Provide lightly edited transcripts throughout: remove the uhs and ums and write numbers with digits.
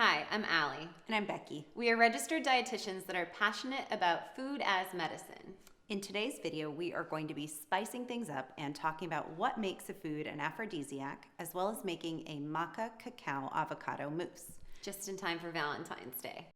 Hi, I'm Allie. And I'm Becki. We are registered dietitians that are passionate about food as medicine. In today's video, we are going to be spicing things up and talking about what makes a food an aphrodisiac, as well as making a Maca Cacao Avocado Mousse. Just in time for Valentine's Day.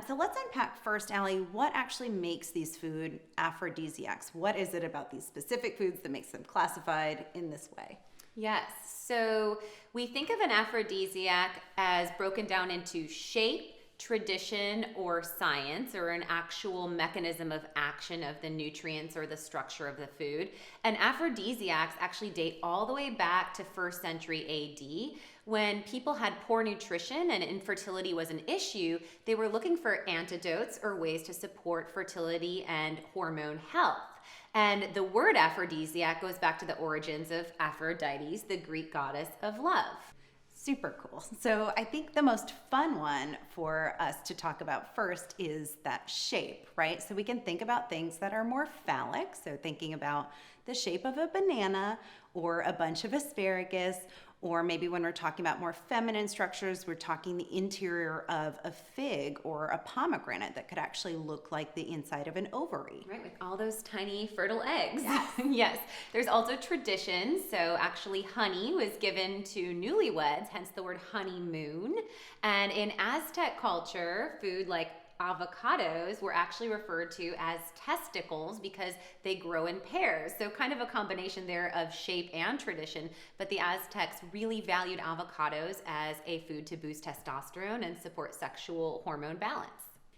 So let's unpack first, Allie, what actually makes these food aphrodisiacs? What is it about these specific foods that makes them classified in this way? Yes, so we think of an aphrodisiac as broken down into shape, tradition, or science, or an actual mechanism of action of the nutrients or the structure of the food. And aphrodisiacs actually date all the way back to 1st century AD. When people had poor nutrition and infertility was an issue, they were looking for antidotes or ways to support fertility and hormone health. And the word aphrodisiac goes back to the origins of Aphrodite, the Greek goddess of love. Super cool. So I think the most fun one for us to talk about first is that shape, right? So we can think about things that are more phallic. So thinking about the shape of a banana or a bunch of asparagus, or maybe when we're talking about more feminine structures, we're talking the interior of a fig or a pomegranate that could actually look like the inside of an ovary. Right, with all those tiny fertile eggs. Yes. Yes. There's also tradition. So actually honey was given to newlyweds, hence the word honeymoon. And in Aztec culture, food like avocados were actually referred to as testicles because they grow in pairs. So kind of a combination there of shape and tradition, but the Aztecs really valued avocados as a food to boost testosterone and support sexual hormone balance.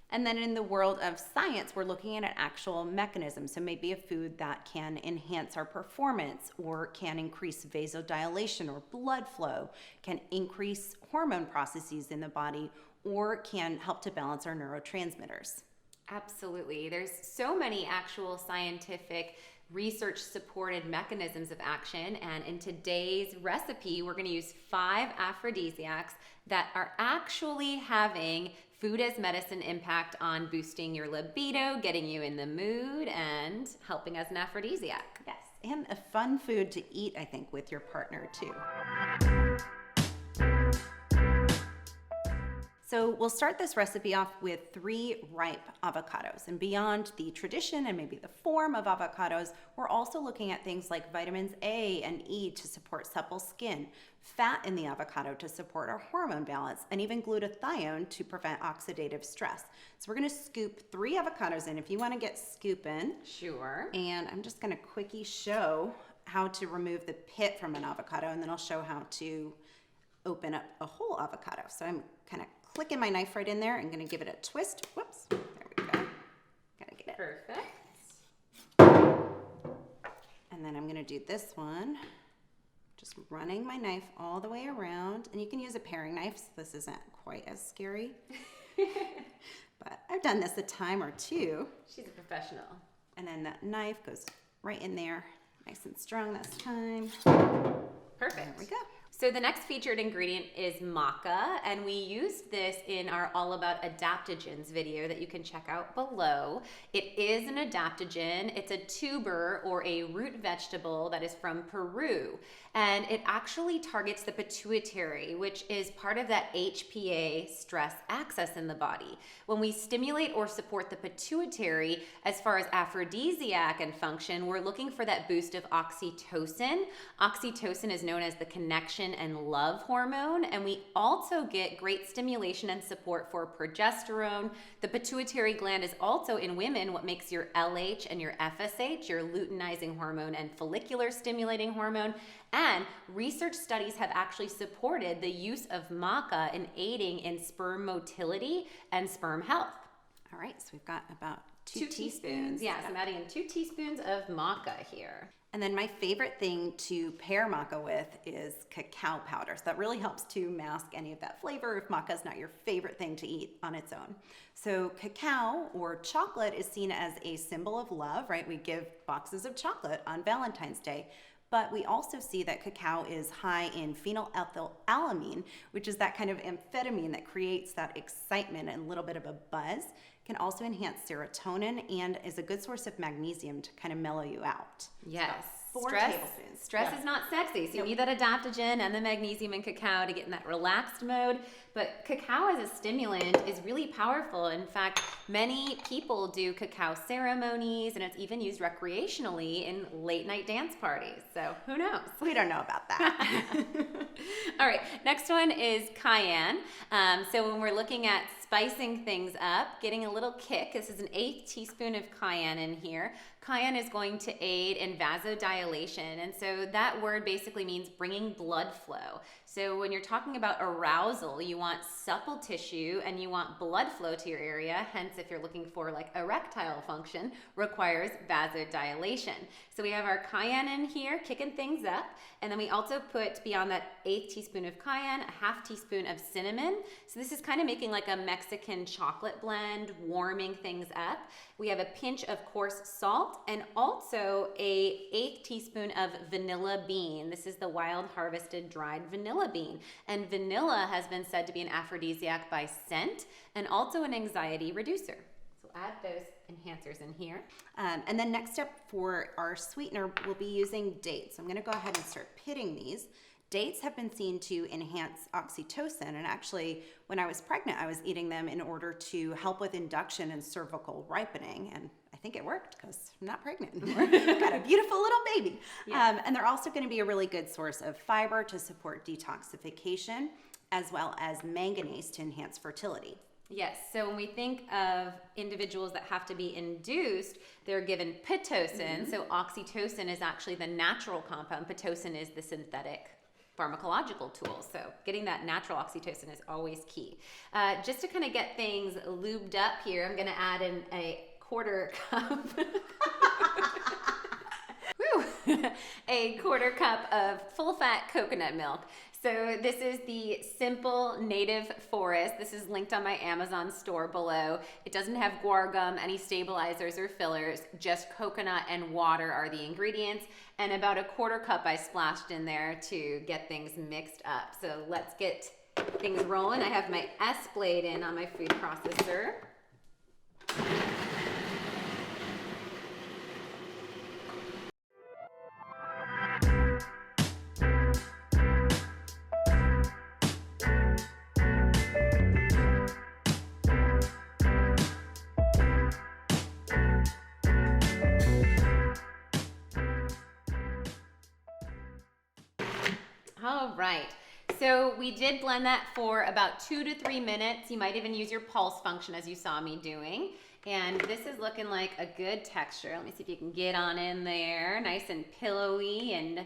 And then in the world of science, we're looking at an actual mechanism. So maybe a food that can enhance our performance or can increase vasodilation or blood flow, can increase hormone processes in the body, or can help to balance our neurotransmitters. Absolutely. There's so many actual scientific research supported mechanisms of action, and in today's recipe we're going to use 5 aphrodisiacs that are actually having food as medicine impact on boosting your libido, getting you in the mood, and helping as an aphrodisiac. Yes, and a fun food to eat, I think, with your partner too. So we'll start this recipe off with 3 ripe avocados. And beyond the tradition and maybe the form of avocados, we're also looking at things like vitamins A and E to support supple skin, fat in the avocado to support our hormone balance, and even glutathione to prevent oxidative stress. So we're gonna scoop 3 avocados in if you wanna get scooping. Sure. And I'm just gonna quickie show how to remove the pit from an avocado, and then I'll show how to open up a whole avocado. So I'm kind of clicking my knife right in there. I'm going to give it a twist. Whoops. There we go. Gotta get it. Perfect. And then I'm going to do this one. Just running my knife all the way around. And you can use a paring knife, so this isn't quite as scary. But I've done this a time or two. She's a professional. And then that knife goes right in there. Nice and strong this time. Perfect. There we go. So the next featured ingredient is maca, and we used this in our All About Adaptogens video that you can check out below. It is an adaptogen. It's a tuber or a root vegetable that is from Peru, and it actually targets the pituitary, which is part of that HPA stress axis in the body. When we stimulate or support the pituitary, as far as aphrodisiac and function, we're looking for that boost of oxytocin. Oxytocin is known as the connection and love hormone, and we also get great stimulation and support for progesterone. The pituitary gland is also in women what makes your LH and your FSH, your luteinizing hormone and follicular stimulating hormone. And research studies have actually supported the use of maca in aiding in sperm motility and sperm health. All right, so we've got about 2 2 teaspoons. Yes, I'm adding in 2 teaspoons of maca here. And then my favorite thing to pair maca with is cacao powder. So that really helps to mask any of that flavor if maca is not your favorite thing to eat on its own. So cacao or chocolate is seen as a symbol of love, right? We give boxes of chocolate on Valentine's Day. But we also see that cacao is high in phenylethylamine, which is that kind of amphetamine that creates that excitement and a little bit of a buzz. Can also enhance serotonin and is a good source of magnesium to kind of mellow you out. Yes. So 4 tablespoons. Stress is not sexy, so you need that adaptogen and the magnesium in cacao to get in that relaxed mode. But cacao as a stimulant is really powerful. In fact, many people do cacao ceremonies, and it's even used recreationally in late night dance parties. So who knows? We don't know about that. All right, next one is cayenne. So when we're looking at spicing things up, getting a little kick, this is an 1/8 teaspoon of cayenne in here. Cayenne is going to aid in vasodilation, and so that word basically means bringing blood flow. So when you're talking about arousal, you want supple tissue and you want blood flow to your area. Hence, if you're looking for like erectile function, requires vasodilation. So we have our cayenne in here, kicking things up. And then we also put, beyond that 1/8 teaspoon of cayenne, a 1/2 teaspoon of cinnamon. So this is kind of making like a Mexican chocolate blend, warming things up. We have a pinch of coarse salt and also a 1/8 teaspoon of vanilla bean. This is the wild harvested dried vanilla bean. And vanilla has been said to be an aphrodisiac by scent and also an anxiety reducer. So add those enhancers in here. And then next up for our sweetener, we'll be using dates. I'm going to go ahead and start pitting these. Dates have been seen to enhance oxytocin, and actually when I was pregnant I was eating them in order to help with induction and cervical ripening, and I think it worked because I'm not pregnant anymore. I've got a beautiful little baby. Yeah. And they're also going to be a really good source of fiber to support detoxification, as well as manganese to enhance fertility. Yes, so when we think of individuals that have to be induced, they're given Pitocin. So oxytocin is actually the natural compound. Pitocin is the synthetic pharmacological tool. So getting that natural oxytocin is always key. Just to kind of get things lubed up here, I'm going to add in a 1/4 cup. A 1/4 cup of full-fat coconut milk. So this is the Simple Native Forest. This is linked on my Amazon store below. It doesn't have guar gum, any stabilizers or fillers, just coconut and water are the ingredients. And about a 1/4 cup I splashed in there to get things mixed up. So let's get things rolling. I have my S blade in on my food processor. All right, so we did blend that for about 2 to 3 minutes. You might even use your pulse function as you saw me doing. And this is looking like a good texture. Let me see if you can get on in there. Nice and pillowy and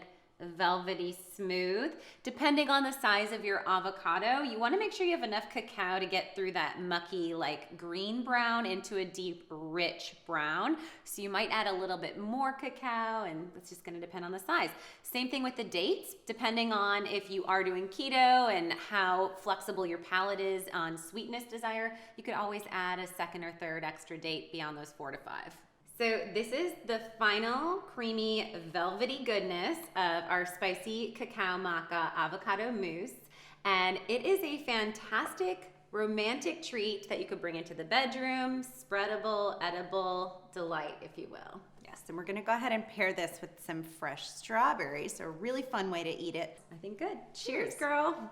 velvety smooth. Depending on the size of your avocado, you want to make sure you have enough cacao to get through that mucky like green brown into a deep rich brown. So you might add a little bit more cacao, and it's just going to depend on the size. Same thing with the dates, depending on if you are doing keto and how flexible your palate is on sweetness desire, you could always add a 2nd or 3rd extra date beyond those 4 to 5. So this is the final creamy velvety goodness of our spicy cacao maca avocado mousse. And it is a fantastic romantic treat that you could bring into the bedroom, spreadable, edible delight, if you will. Yes, and we're gonna go ahead and pair this with some fresh strawberries. So a really fun way to eat it. I think good. Cheers, girl.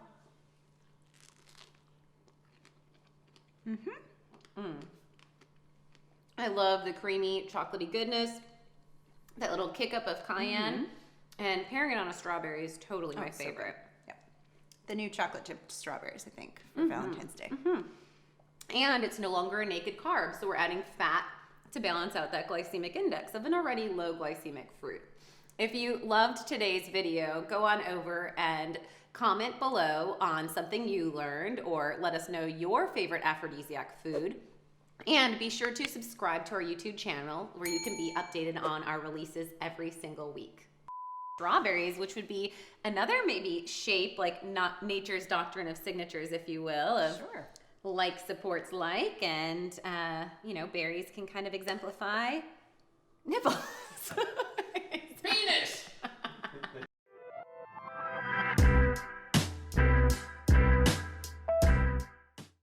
I love the creamy, chocolatey goodness, that little kick up of cayenne, and pairing it on a strawberry is totally my favorite. So yep. The new chocolate chipped strawberries, I think, for Valentine's Day. And it's no longer a naked carb, so we're adding fat to balance out that glycemic index of an already low glycemic fruit. If you loved today's video, go on over and comment below on something you learned, or let us know your favorite aphrodisiac food. And be sure to subscribe to our YouTube channel where you can be updated on our releases every single week. Strawberries, which would be another maybe shape, like not nature's doctrine of signatures, if you will, of like supports like, and you know, berries can kind of exemplify nipples.